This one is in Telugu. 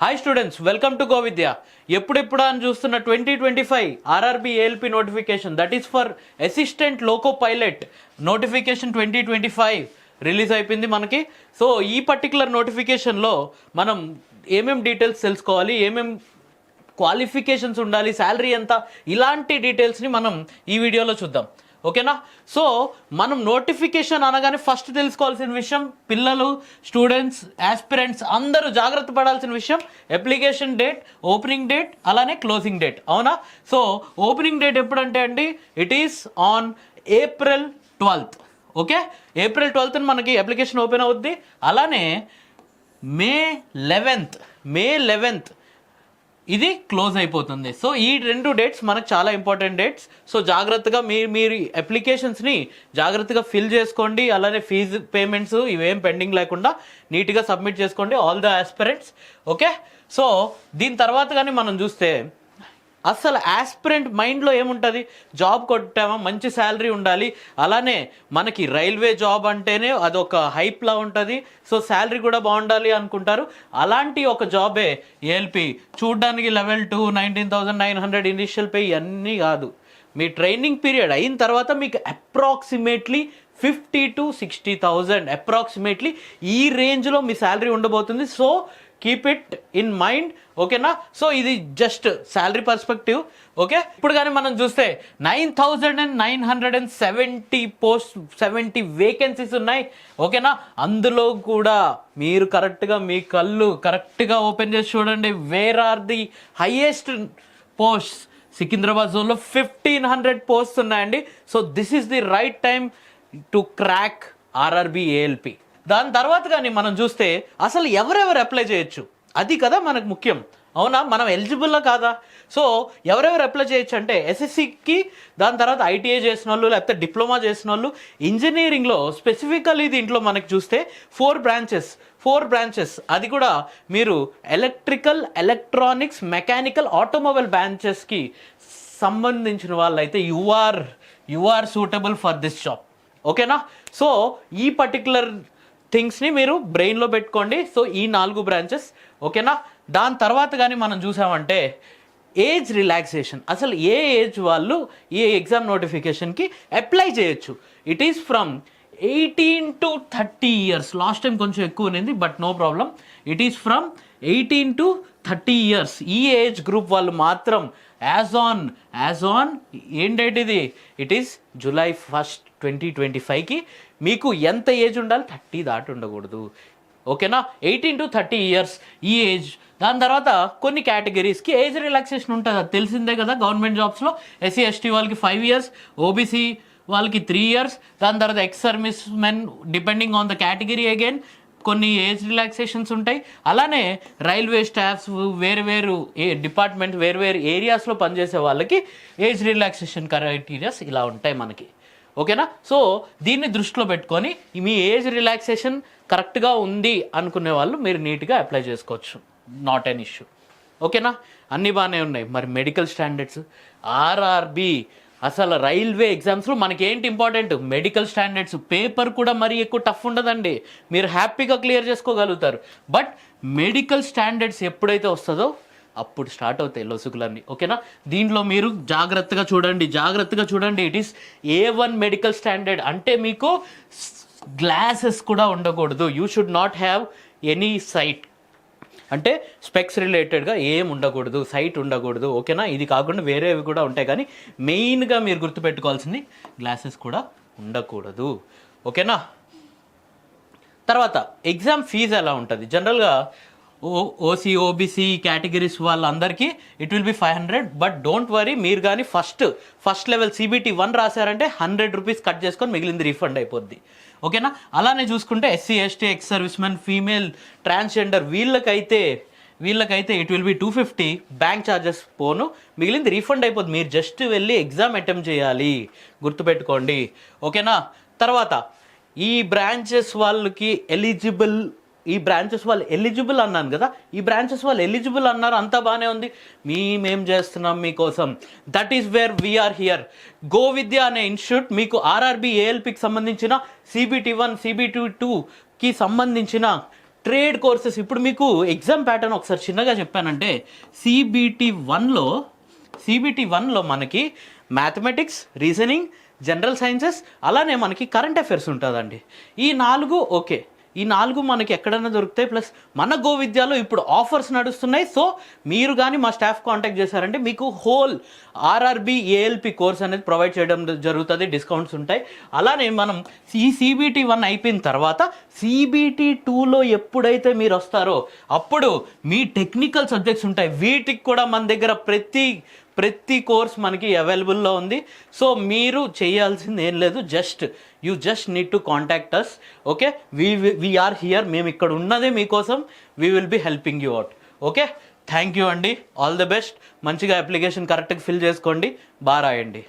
Hi students, welcome to Govidya. ఎప్పుడెప్పుడు అని చూస్తున్న 2025 RRB ALP notification, that is for assistant loco pilot notification 2025 release అయిపోయింది మనకి. సో ఈ పర్టికులర్ నోటిఫికేషన్లో మనం ఏమేం డీటెయిల్స్ తెలుసుకోవాలి, ఏమేం క్వాలిఫికేషన్స్ ఉండాలి, శాలరీ ఎంత, ఇలాంటి డీటెయిల్స్ని మనం ఈ వీడియోలో చూద్దాం. ఓకేనా? సో మనం నోటిఫికేషన్ అనగానే ఫస్ట్ తెలుసుకోవాల్సిన విషయం, పిల్లలు, స్టూడెంట్స్, ఆస్పిరెంట్స్ అందరూ జాగ్రత్త పడాల్సిన విషయం, అప్లికేషన్ డేట్, ఓపెనింగ్ డేట్, అలానే క్లోజింగ్ డేట్. అవునా? సో ఓపెనింగ్ డేట్ ఎప్పుడంటే అండి, it is on April 12th. Okay, April 12th మనకి అప్లికేషన్ ఓపెన్ అవుద్ది. అలానే May 11th ఇది క్లోజ్ అయిపోతుంది. సో ఈ రెండు డేట్స్ మనకు చాలా ఇంపార్టెంట్ డేట్స్. సో జాగ్రత్తగా మీరు అప్లికేషన్స్ని జాగ్రత్తగా ఫిల్ చేసుకోండి. అలానే ఫీజు పేమెంట్స్ ఇవేం పెండింగ్ లేకుండా నీట్గా సబ్మిట్ చేసుకోండి, all the aspirants. Okay, so దీని తర్వాత కానీ మనం చూస్తే అసలు ఆస్పిరెంట్ మైండ్లో ఏముంటుంది, జాబ్ కొట్టామా, మంచి శాలరీ ఉండాలి, అలానే మనకి రైల్వే జాబ్ అంటేనే అదొక హైప్లా ఉంటుంది, సో శాలరీ కూడా బాగుండాలి అనుకుంటారు. అలాంటి ఒక జాబే ఏఎల్పి. చూడ్డానికి లెవెల్ 2 19,900 ఇనిషియల్ పే అన్నీ కాదు. మీ ట్రైనింగ్ పీరియడ్ అయిన తర్వాత మీకు అప్రాక్సిమేట్లీ 50 to 60,000 అప్రాక్సిమేట్లీ ఈ రేంజ్లో మీ శాలరీ ఉండబోతుంది. So keep it in mind. ఓకేనా? సో ఇది జస్ట్ శాలరీ పర్స్పెక్టివ్. ఓకే, ఇప్పుడు కానీ మనం చూస్తే 9,970 వేకెన్సీస్ ఉన్నాయి. ఓకేనా? అందులో కూడా మీరు కరెక్ట్గా మీ కళ్ళు కరెక్ట్గా ఓపెన్ చేసి చూడండి. Where are the highest post? Secunderabad జోన్లో 1,500 పోస్ట్స్ ఉన్నాయండి. So this is the right time to crack RRB ALP. దాని తర్వాత కానీ మనం చూస్తే అసలు ఎవరెవరు అప్లై చేయొచ్చు, అది కదా మనకు ముఖ్యం. అవునా? మనం ఎలిజిబుల్లా కాదా? సో ఎవరెవరు అప్లై చేయొచ్చు అంటే ఎస్ఎస్సికి, దాని తర్వాత ఐటీఐ చేసిన వాళ్ళు, లేకపోతే డిప్లొమా చేసిన వాళ్ళు, ఇంజనీరింగ్లో స్పెసిఫికల్లీ దీంట్లో మనకి చూస్తే 4 బ్రాంచెస్. అది కూడా మీరు ఎలక్ట్రికల్, ఎలక్ట్రానిక్స్, మెకానికల్, ఆటోమొబైల్ బ్రాంచెస్కి సంబంధించిన వాళ్ళైతే you are suitable for this job. ఓకేనా? సో ఈ పర్టికులర్ థింగ్స్ని మీరు బ్రెయిన్లో పెట్టుకోండి. సో ఈ 4 బ్రాంచెస్. ఓకేనా? దాని తర్వాత కానీ మనం చూసామంటే ఏజ్ రిలాక్సేషన్. అసలు ఏ ఏజ్ వాళ్ళు ఈ ఎగ్జామ్ నోటిఫికేషన్కి అప్లై చేయొచ్చు? It is from 18 to 30 years. Last time కొంచెం ఎక్కువ ఉంది, but no problem. It is from 18 to 30 years. ఈ ఏజ్ గ్రూప్ వాళ్ళు మాత్రం యాజ్ ఆన్ ఏం డేట్ ఇది? ఇట్ ఈస్ July 1st 2025కి మీకు ఎంత ఏజ్ ఉండాలి? 30 దాటి ఉండకూడదు. ఓకేనా? 18 to 30 years ఈ ఏజ్. దాని తర్వాత కొన్ని కేటగిరీస్కి ఏజ్ రిలాక్సేషన్ ఉంటుంది, అది తెలిసిందే కదా. గవర్నమెంట్ జాబ్స్లో ఎస్సీ ఎస్టీ వాళ్ళకి 5 years, ఓబీసీ వాళ్ళకి 3 years. దాని తర్వాత ex service men, depending on the category again కొన్ని ఏజ్ రిలాక్సేషన్స్ ఉంటాయి. అలానే రైల్వే స్టాఫ్స్, వేరు డిపార్ట్మెంట్, వేరు ఏరియాస్లో పనిచేసే వాళ్ళకి ఏజ్ రిలాక్సేషన్ క్రైటీరియాస్ ఇలా ఉంటాయి మనకి. ఓకేనా? సో దీన్ని దృష్టిలో పెట్టుకొని మీ ఏజ్ రిలాక్సేషన్ కరెక్ట్గా ఉంది అనుకునే వాళ్ళు మీరు నీట్గా అప్లై చేసుకోవచ్చు, నాట్ ఎన్ ఇష్యూ. ఓకేనా? అన్నీ బాగానే ఉన్నాయి. మరి మెడికల్ స్టాండర్డ్స్, ఆర్ఆర్బి, అసలు రైల్వే ఎగ్జామ్స్లో మనకేంటి ఇంపార్టెంట్? Medical standards. పేపర్ కూడా మరీ ఎక్కువ టఫ్ ఉండదండి, మీరు హ్యాపీగా క్లియర్ చేసుకోగలుగుతారు. బట్ మెడికల్ స్టాండర్డ్స్ ఎప్పుడైతే వస్తుందో అప్పుడు స్టార్ట్ అవుతాయి లొసుగులన్నీ. ఓకేనా? దీంట్లో మీరు జాగ్రత్తగా చూడండి. It is A1 medical standard. అంటే మీకు గ్లాసెస్ కూడా ఉండకూడదు. You should not have any sight, అంటే స్పెక్స్ రిలేటెడ్గా ఏం ఉండకూడదు, సైట్ ఉండకూడదు. ఓకేనా? ఇది కాకుండా వేరేవి కూడా ఉంటాయి, కానీ మెయిన్గా మీరు గుర్తుపెట్టుకోవాల్సింది గ్లాసెస్ కూడా ఉండకూడదు. ఓకేనా? తర్వాత ఎగ్జామ్ ఫీజు ఎలా ఉంటుంది? జనరల్గా ఓసీ, ఓబీసీ కేటగిరీస్ వాళ్ళందరికీ it will B 500. But don't worry, మీరు కానీ ఫస్ట్ లెవెల్ CBT 1 రాశారంటే 100 రూపీస్ కట్ చేసుకొని మిగిలింది రీఫండ్ అయిపోద్ది. ఓకేనా? అలానే చూసుకుంటే SC ST, ex servicemen, female, transgender వీళ్ళకైతే it will be 250 bank charges పోను, మిగిలింది రీఫండ్ అయిపోద్ది. మీరు జస్ట్ వెళ్ళి ఎగ్జామ్ అటెంప్ట్ చేయాలి, గుర్తుపెట్టుకోండి. ఓకేనా? తర్వాత ఈ బ్రాంచెస్ వాళ్ళకి ఎలిజిబుల్, ఈ బ్రాంచెస్ వాళ్ళు ఎలిజిబుల్ అన్నాను కదా, ఈ బ్రాంచెస్ వాళ్ళు ఎలిజిబుల్ అన్నారు, అంతా బాగానే ఉంది. మేమేం చేస్తున్నాం మీకోసం? That is where we are here. Govidya అనే ఇన్స్టిట్యూట్ మీకు ఆర్ఆర్బి ఏఎల్పికి సంబంధించిన CBT 1, CBT 2కి సంబంధించిన ట్రేడ్ కోర్సెస్. ఇప్పుడు మీకు ఎగ్జామ్ ప్యాటర్న్ ఒకసారి చిన్నగా చెప్పానంటే, CBT1లో మనకి మ్యాథమెటిక్స్, రీజనింగ్, జనరల్ సైన్సెస్, అలానే మనకి కరెంట్ అఫైర్స్ ఉంటుందండి. ఈ 4 ఓకే, ఈ 4 మనకి ఎక్కడైనా దొరుకుతాయి. ప్లస్ మన గో విద్యలో ఇప్పుడు ఆఫర్స్ నడుస్తున్నాయి. సో మీరు కానీ మా స్టాఫ్ కాంటాక్ట్ చేశారంటే మీకు హోల్ ఆర్ఆర్బి ఏఎల్పి కోర్స్ అనేది ప్రొవైడ్ చేయడం జరుగుతుంది, డిస్కౌంట్స్ ఉంటాయి. అలానే మనం ఈ CBT1 అయిపోయిన తర్వాత CBT2లో ఎప్పుడైతే మీరు వస్తారో అప్పుడు మీ టెక్నికల్ సబ్జెక్ట్స్ ఉంటాయి. వీటికి కూడా మన దగ్గర ప్రతి కోర్స్ మనకి అవైలబుల్లో ఉంది. సో మీరు చేయాల్సింది ఏం లేదు, you just need to contact us. Okay, we are here. మేము ఇక్కడ ఉన్నదే మీకోసం. We will be helping you out. Okay, thank you అండి. All the best. మంచిగా అప్లికేషన్ కరెక్ట్గా ఫిల్ చేసుకోండి, బాగా రాయండి.